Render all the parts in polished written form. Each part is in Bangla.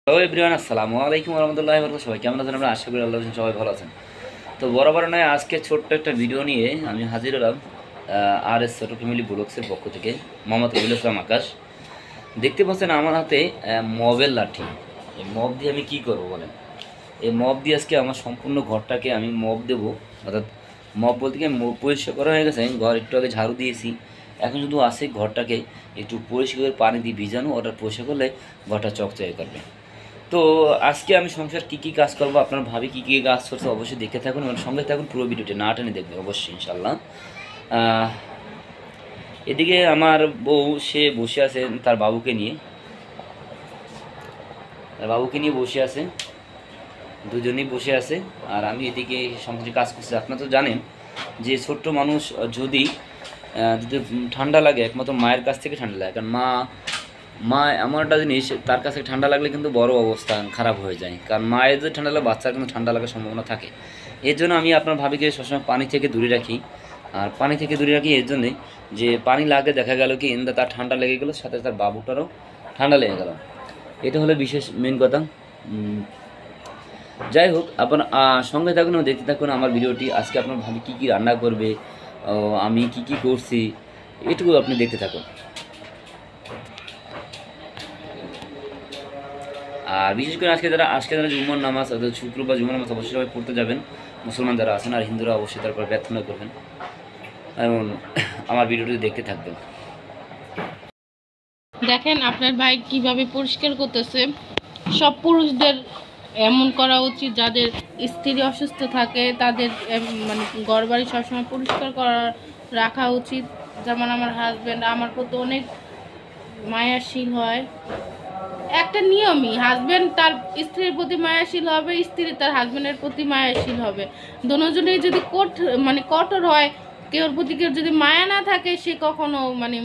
হ্যালো এভরিওয়ান, আসসালামু আলাইকুম রহমতুল্লাহি ওয়া বারাকাতুহু। সবাই কেমন আছেন? আমরা আশা করি আল্লাহ সবাই ভালো আছেন। তো বরাবর নয়, আজকে ছোট্ট একটা ভিডিও নিয়ে আমি হাজির হলাম আর এস ছোটো ফ্যামিলি ব্লগসের পক্ষ থেকে। মোহাম্মদ রবিউল ইসলাম আকাশ। দেখতে পাচ্ছেন আমার হাতে মবের লাঠি। এই মব দিয়ে আমি কী করবো বলেন? এই মব দিয়ে আজকে আমার সম্পূর্ণ ঘরটাকে আমি মব দেবো। অর্থাৎ মব বলতে গিয়ে পরিষ্কার করা হয়ে গেছে, ঘর একটু আগে ঝাড়ু দিয়েছি। এখন শুধু আসে ঘরটাকে একটু পরিষ্কার করে পানি দিয়ে ভিজানো, ওটা পরিষ্কার করলে ঘরটা চকচকে করবে। তো আজকে আমি সংসার কী কী কাজ করবো, আপনার ভাবি কী কী কাজ করছে অবশ্যই দেখে থাকুন এবং সঙ্গে থাকুন, পুরো ভিডিওটি না টেনে দেখবে অবশ্যই ইনশাল্লাহ। এদিকে আমার বউ সে বসে আছে তার বাবুকে নিয়ে বসে আছে, দুজনেই বসে আছে। আর আমি এদিকে সংসারে কাজ করছি। আপনারা তো জানেন যে ছোট্ট মানুষ যদি যদি ঠান্ডা লাগে একমাত্র মায়ের কাছ থেকে ঠান্ডা লাগে, কারণ মা এমন একটা জিনিস, তার কাছে ঠান্ডা লাগলে কিন্তু বড় অবস্থা খারাপ হয়ে যায়। কারণ মায়ের যদি ঠান্ডা লাগে বাচ্চার কিন্তু ঠান্ডা লাগার সম্ভাবনা থাকে। এর জন্য আমি আপনার ভাবিকে সবসময় পানি থেকে দূরে রাখি। আর পানি থেকে দূরে রাখি এর জন্যে যে পানি লাগে দেখা গেল কি তার ঠান্ডা লেগে গেলো, সাথে তার বাবুটারও ঠান্ডা লেগে গেল। এটা হলো বিশেষ মেন কথা। যাই হোক, আপনার সঙ্গে থাকুন ও দেখতে থাকুন আমার ভিডিওটি। আজকে আপনার ভাবি কী কী রান্না করবে, আমি কি কি করছি, এটুকু আপনি দেখতে থাকুন। আর বিশেষ করে আজকে যারা জুম্মার নামাজ, অর্থাৎ শুক্রবার জুম্মার নামাজ অবশ্যই সবাই পড়তে যাবেন, মুসলমান যারা আছেন। আর হিন্দুরা অবশ্যই তারপর প্রার্থনা করবেন এবং আমার ভিডিওটি দেখতে থাকবেন। দেখেন আপনার ভাই কিভাবে পরিষ্কার করতেছে। সব পুরুষদের এমন করা উচিত, যাদের স্ত্রী অসুস্থ থাকে তাদের মানে ঘর বাড়ি সবসময় পরিষ্কার করা রাখা উচিত। যেমন আমার হাজব্যান্ড আমার প্রতি অনেক মায়াশীল হয়। একটা নিয়মই, হাজব্যান্ড তার স্ত্রীর প্রতি মায়াশীল হবে, স্ত্রী তার হাজব্যান্ডের প্রতি মায়াশীল হবে। দুজনেই যদি কঠোর হয়, কেউর প্রতি কেউ যদি মায়া না থাকে, সে কখনো মানে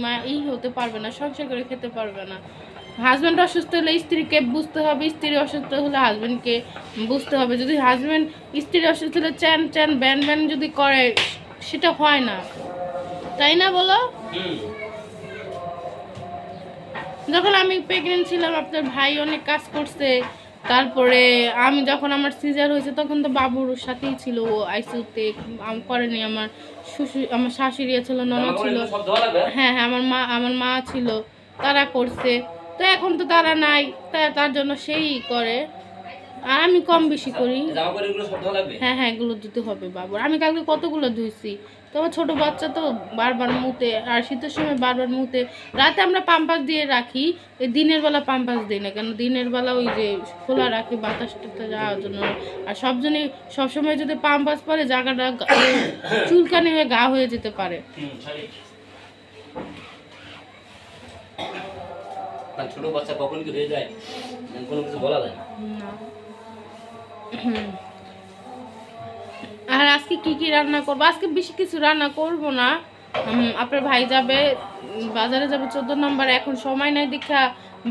হতে পারবে না, সংসার করে খেতে পারবে না। হাজব্যান্ড অসুস্থ হলে স্ত্রীকে বুঝতে হবে, স্ত্রী অসুস্থ হলে হাজব্যান্ডকে বুঝতে হবে। যদি হাজব্যান্ড স্ত্রী অসুস্থ হলে চ্যান চ্যান ব্যান ব্যান যদি করে, সেটা হয় না, তাই না বলো? যখন আমি প্রেগনেন্ট ছিলাম আপনার ভাই অনেক কাজ করছে। তারপরে আমি যখন আমার সিজার হয়েছে তখন তো বাবুর সাথেই ছিল, ও আইসিইউতে করেনি। আমার আমার শাশুড়ি ছিল, ননদ ছিল, হ্যাঁ হ্যাঁ আমার মা ছিল, তারা করছে। তো এখন তো তারা নাই, তার জন্য সেই করে। আর আমি কম বেশি করি। হ্যাঁ হ্যাঁ, এগুলো ধুতে হবে বাবুর। আমি কালকে কতগুলো ধুইছি। তোমার ছোট বাচ্চা তো বারবার মুতে, আর শীতের সময় বারবার মুতে। রাতে আমরা পাম্পাস দিয়ে রাখি, এই দিনের বেলা পাম্পাস দিই না, কেন দিনের বেলা ওই যে খোলা রাখি বাতাসটা যাওয়ার জন্য। আর সবসময় যদি পাম্পাস পরে জায়গাটা চুলকানি হয়ে গা হয়ে যেতে পারে। ছোট বাচ্চা কখন কি হয়ে যায় কোনো কিছু বলা যায় না। আর আজকে কি কি রান্না করবো? আজকে বেশি কিছু রান্না করব না। আপনার ভাই যাবে বাজারে, যাবে 14 নম্বর। এখন সময় নাই দেখা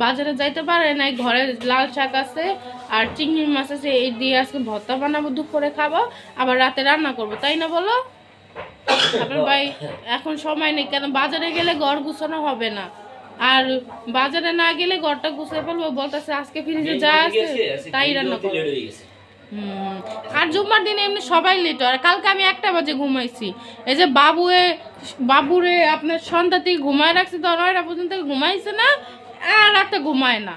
বাজারে যাইতে পারে নাই। ঘরে লাল শাক আছে আর চিংড়ি মাছ আছে, এই দিয়ে আজকে ভর্তা বানাবো, দুপুরে খাবো, আবার রাতে রান্না করব, তাই না বলো? আপনার ভাই এখন সময় নেই, কেন বাজারে গেলে ঘর গুছানো হবে না। আর বাজারে না গেলে ঘরটা গুছিয়ে ফেলবো, বলতেছে আজকে ফ্রিজে যা আছে তাই রান্না করবো। আর জুম্মার দিনে এমনি সবাই লেট হয়। আর কালকে আমি 1টা বাজে ঘুমাইছি। এই যে বাবুরে আপনার সন্ধ্যা থেকে ঘুমায় রাখছি, তো 9টা পর্যন্ত ঘুমাইছে না, আর রাতে ঘুমায় না।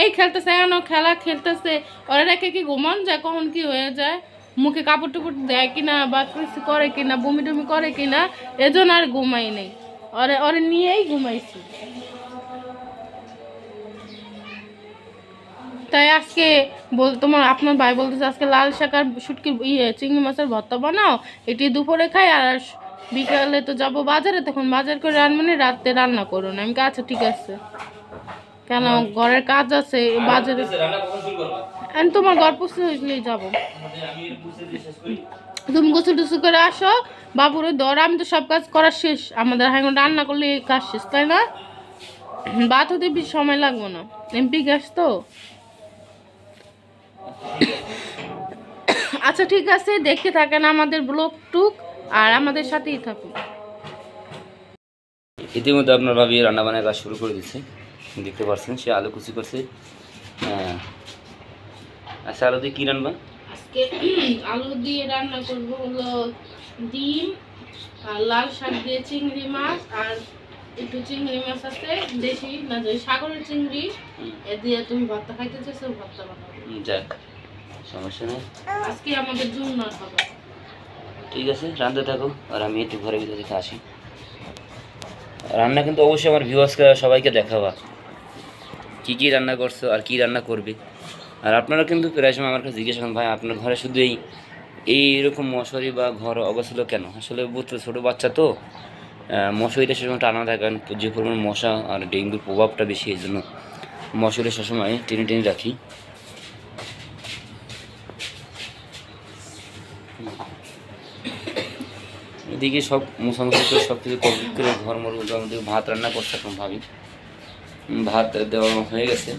এই খেলতেছে, এখনো খেলা খেলতেছে। ওরা রেখে কি ঘুমান যায়? কখন কি হয়ে যায়, মুখে কাপড় টুপড় দেয় কিনা বা কিছু করে কিনা, বমি টমি করে কিনা, এজন্য আর ঘুমাই নেই। ওরে নিয়েই ঘুমাইছি। তাই আজকে আপনার ভাই বলতেছে আজকে লাল শাক আর শুটকির চিংড়ি মাছের ভর্তা বানাও, এটি দুপুরে খাই। আর বিকালে তো যাবো বাজারে, তখন বাজার করে রান্না, রাতে রান্না করুন। আমি আচ্ছা ঠিক আছে, কেন ঘরের কাজ আছে বাজারে। তোমার ঘর পুষতে হইলেই যাবো, তুমি গোসল টুসল করে আসো, বাবুরে ধর। আমি তো সব কাজ করা শেষ, আমাদের এখন রান্না করলে এই কাজ শেষ, তাই না? ভাত হতে বেশি সময় লাগবো না, এমপি গ্যাস তো। আচ্ছা ঠিক আছে, দেখতে থাকেন আমাদের ব্লগ টুক আর আমাদের সাথেই থাকুন। ইতিমধ্যে আপনার ভাবি রান্নাবান্নার কাজ শুরু করে দিচ্ছে, দেখতে পাচ্ছেন। সে আলু কুচি করছে, হ্যাঁ। আচ্ছা, আলু দিয়ে কী রান্না? আজকে আলু দিয়ে রান্না করবো হলো ডিম আর লাল শাক দিয়ে চিংড়ি মাছ, আর একটু চিংড়ি মাছ আছে দেশি না যে সাগরের চিংড়ি, এ দিয়ে তুমি ভর্তা খাইতে চাইছো, ভর্তা বানাবো। যাক, সমস্যা নেই। আজকে আমাদের জন্য খাবার। ঠিক আছে, রাঁধতে থাকো আর আমি একটু ঘরের ভিতরে থেকে আসি। রান্না কিন্তু অবশ্যই আমার ভিউয়ার্সকে সবাইকে দেখাবা কী কী রান্না করছো আর কী রান্না করবে। আর আপনারা কিন্তু প্রায় সময় আমার কাছে জিজ্ঞেস করেন, ভাই আপনার ঘরে শুধু এইরকম মশারি বা ঘর অবস্থা কেন? আসলে বুঝতে ছোটো বাচ্চা তো, মশারিটা সেসময় টানা থাকেন, যে পরিমাণ মশা আর ডেঙ্গুর প্রভাবটা বেশি, এই জন্য মশারি সবসময় টেনে টেনে রাখি। এদিকে সব মশামশি করে সব কিছু কমপ্লিট করে ঘর মর আমাদের ভাত রান্না করতে এখন ভাবি, ভাত দেওয়া হয়ে গেছে।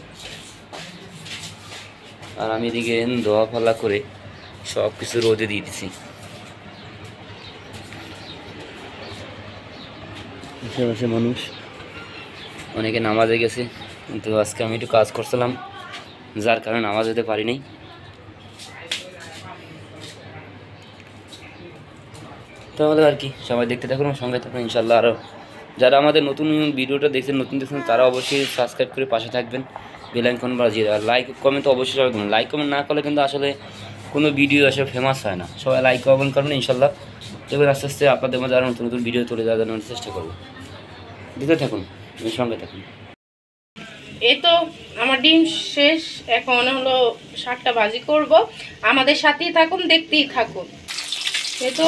আর আমি এদিকে ধোয়া ফালা করে সব কিছু রোদে দিয়ে দিছি। আশেপাশে মানুষ অনেকে নামাজে গেছে, কিন্তু আজকে আমি একটু কাজ করছিলাম, যার কারণে নামাজ যেতে পারি নাই। তাহলে আর কি, সবাই দেখতে থাকুন, সঙ্গে থাকুন ইনশাল্লাহ। আরও যারা আমাদের নতুন ভিডিওটা দেখছেন, নতুন দেখছেন, তারা অবশ্যই সাবস্ক্রাইব করে পাশে থাকবেন, বেল আইকন বাজিয়ে। আর লাইক কমেন্ট তো অবশ্যই সবাই করবেন। লাইক কমেন্ট না করলে কিন্তু আসলে কোনো ভিডিও আসলে ফেমাস হয় না। সবাই লাইক কমেন্ট করবেন ইনশাল্লাহ, এবার আস্তে আস্তে আপনাদের মাঝে আরও নতুন নতুন ভিডিও তুলে দেওয়ার জন্য চেষ্টা করবো। দেখতে থাকুন, সঙ্গে থাকুন। এই তো আমার ডিম শেষ, এখন হলো শাকটা ভাজি করব, আমাদের সাথেই থাকুন, দেখতেই থাকুন। এই তো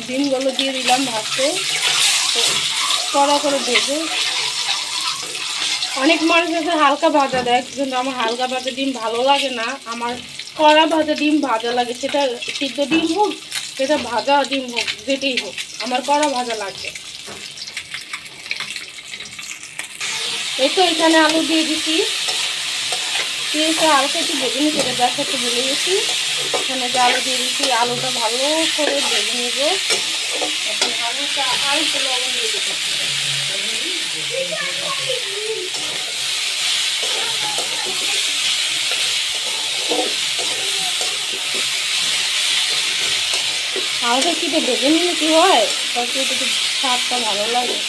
ডিমগুলো দিয়ে দিলাম ভাজতে, কড়া করে ভেজে। অনেক মানুষ আছে হালকা ভাজা দেয়, কিন্তু আমার হালকা ভাজা ডিম ভালো লাগে না, আমার কড়া ভাজা ডিম ভাজা লাগে। সেটা সিদ্ধ ডিম হোক, সেটা ভাজা ডিম হোক, যেটাই হোক, আমার কড়া ভাজা লাগবে। এই তো এখানে আলু দিয়ে দিচ্ছি, পেঁয়াজটা হালকা একটু ভেজে নিই, সেটা দেখাতে ভুলে গেছি। এখানে যে আলু দিয়ে দিচ্ছি, আলুটা ভালো করে ভেজে নেব। এখন আলুটা আর একটু লবণ দিয়ে দেবো। আলুটা একটু ভেজে নিলে কি হয়, তাতে একটু স্বাদটা ভালো লাগে।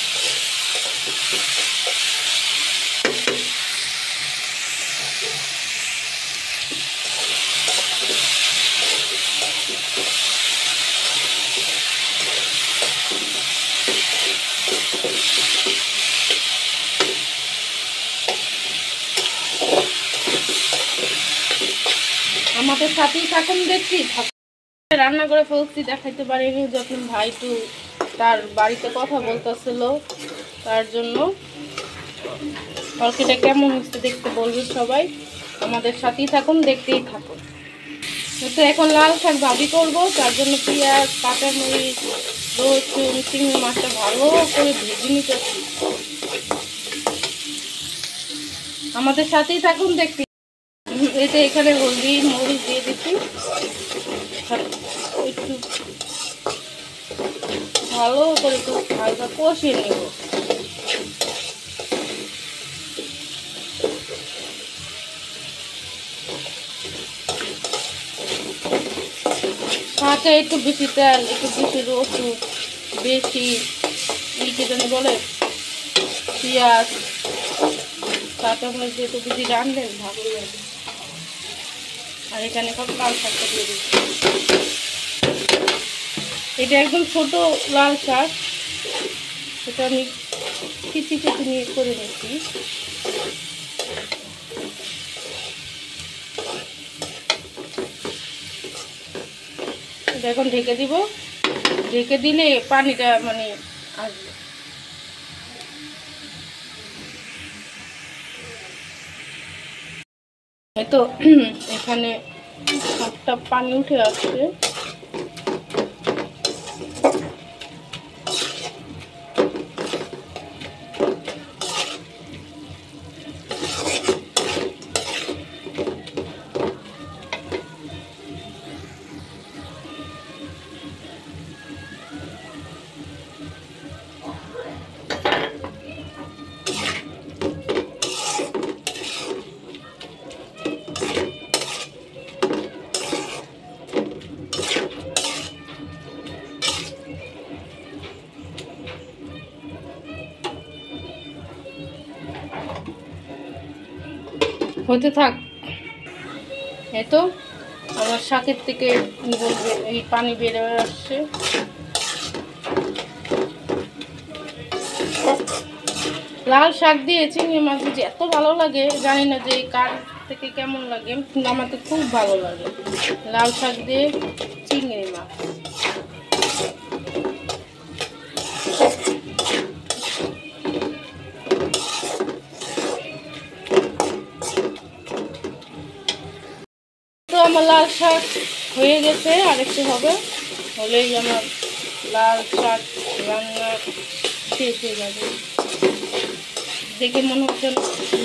আমাদের সাথেই থাকুন, দেখছি রান্না করে ফেলছি, দেখাইতে পারিনি যখন ভাই একটু তার বাড়িতে কথা বলতেছিল, তার জন্য। তরকারিটা কেমন হচ্ছে দেখতে বলবেন সবাই, আমাদের সাথেই থাকুন, দেখতেই থাকুন। তো এখন লাল শাক ভাজি করবো, তার জন্য পেঁয়াজ, কাঁচামরিচ, রসুন, চিংড়ি মাছটা ভালো করে ভেজে নিতেছি। আমাদের সাথেই থাকুন, দেখতে। এতে এখানে হলদি মরিচ দিয়ে দিচ্ছি, একটু ভালো করে একটু হালকা কষিয়ে নেব। শাকে একটু বেশি তেল, একটু বেশি রসুন, বেশি কি জানি বলে পেঁয়াজ, কাঁচামরিচ দিয়ে একটু বেশি রানলেন ভালো লাগে। আর এখানে সব লাল শাকটা দিয়ে দিচ্ছি। এটা একদম ছোট লাল শাক, এটা আমি কিচি কিচি নিয়ে করে নিচ্ছি। এটা এখন ঢেকে দিব, ঢেকে দিলে পানিটা মানে আসবে। তো এখানে একটা পানি উঠে আসছে, হতে থাক। এই তো আমার শাকের থেকে এই পানি বের হয়ে আসছে। লাল শাক দিয়ে চিংড়ি মাছ যে এত ভালো লাগে, জানি না যে কার থেকে কেমন লাগে, কিন্তু আমার তো খুব ভালো লাগে লাল শাক দিয়ে চিংড়ি মাছ। তো আমার লাল শাক হয়ে গেছে, আরেকটু হবে, হলেই আমার লাল শাক রান্না শেষ হয়ে যাবে। দেখে মনে হচ্ছে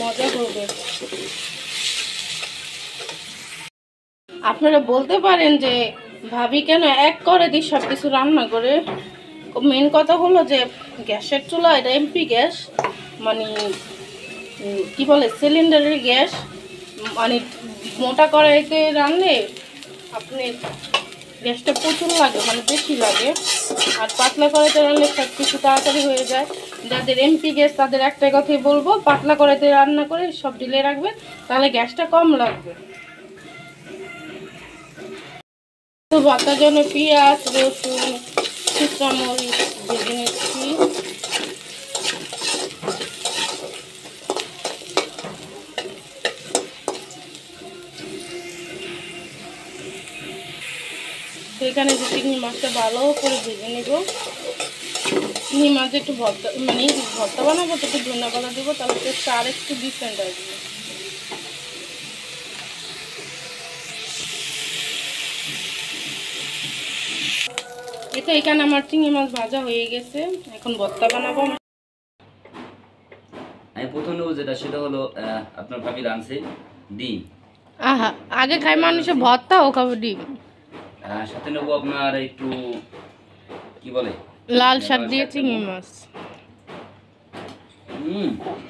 মজা করবে। আপনারা বলতে পারেন যে ভাবি কেন এক করে দিই সব কিছু রান্না করে। মেন কথা হলো যে গ্যাসের চুলা এটা এমপি গ্যাস, মানে কি বলে সিলিন্ডারের গ্যাস, মানে মোটা কড়াইতে রান্নে আপনি গ্যাসটা প্রচুর লাগে, মানে বেশি লাগে। আর পাতলা কড়াইতে রান্নলে সব কিছু তাড়াতাড়ি হয়ে যায়। যাদের এমপি গ্যাস তাদের একটাই কথাই বলবো, পাতলা কড়াইতে রান্না করে সব ঢেলে রাখবেন, তাহলে গ্যাসটা কম লাগবে। তো ভাতার জন্য পেঁয়াজ, রসুন, শুকনো মরিচ ভেজে নিচ্ছি। তো এখানে যে চিংড়ি মাছটা ভালো করে ভেজে নেব। চিংড়ি মাছ একটু ভর্তা, মানে ভর্তা বানাবো তো একটু ধনিয়া পাতা দেবো, তাহলে টেস্টটা আর একটু ডিফারেন্ট আসবে। এই তো এখানে আমার চিংড়ি মাছ ভাজা হয়ে গেছে, এখন ভর্তা বানাবো। আমি প্রথম নেবো যেটা, সেটা হলো আপনার ভাবি রাঁধছে ডিম। আহা, আগে খায় মানুষে ভর্তা, ও খাবে ডিম। সাথে নেবো আপনার একটু কি বলে লাল শাক দিয়ে চিংড়ি মাছ।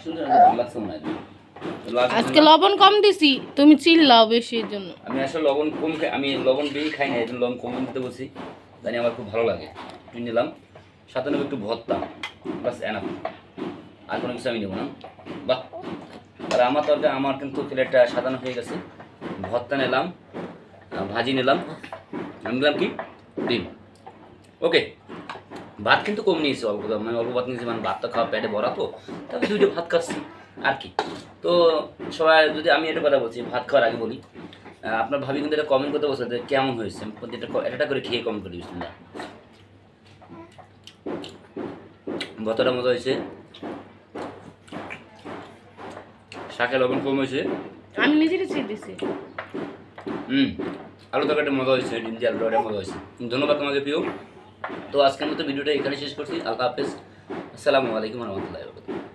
সুন্দর ভালো লাগছে মনে হয়। আজকে লবণ কম দিছি, তুমি চিল্লাও বেশি এর জন্য। আমি আসলে লবণ কম খাই, আমি লবণ বেশি খাই না, এই জন্য লবণ কম দিতে বলছি, জানি আমার খুব ভালো লাগে। একটু নিলাম, সাথে নেবো একটু ভর্তা, বাস এনাফ, আর কোনো কিছু আমি নেবো না। বাহ, আর আমার তরকারি আমার কিন্তু প্লেটটা সাজানো হয়ে গেছে। ভর্তা নিলাম, ভাজি নিলাম, আমি নিলাম কি ডিম। ওকে, ভাত কিন্তু কম নিয়েছি, অল্প, মানে অল্প ভাত নিয়েছি, মানে ভাতটা খাওয়া পেটে ভরা, তো তবে দুইটা ভাত খাচ্ছি আর কি। তো সবাই যদি আমি একটা কথা বলছি, ভাত খাওয়ার আগে বলি, আপনার ভাবি কিন্তু এটা কমেন্ট করতে বলছে যে কেমন হয়েছে, এটা করে খেয়ে কমেন্ট করে দিচ্ছেন না। ভর্তাটা মজা হয়েছে, শাকে লবণ কম হয়েছে, আমি নিজেরই ছেড়ে দিছি। আলু তরকারিটা মজা হয়েছে, ডিম দিয়ে আলু তরকারিটা মজা হয়েছে। ধন্যবাদ তোমাকে প্রিয়। তো আজকের মতো ভিডিওটা এখানে শেষ করছি। আল্লাহ হাফেজ, আসসালামু আলাইকুম রহমতুল্লাহি ওয়া বারাকাতুহু।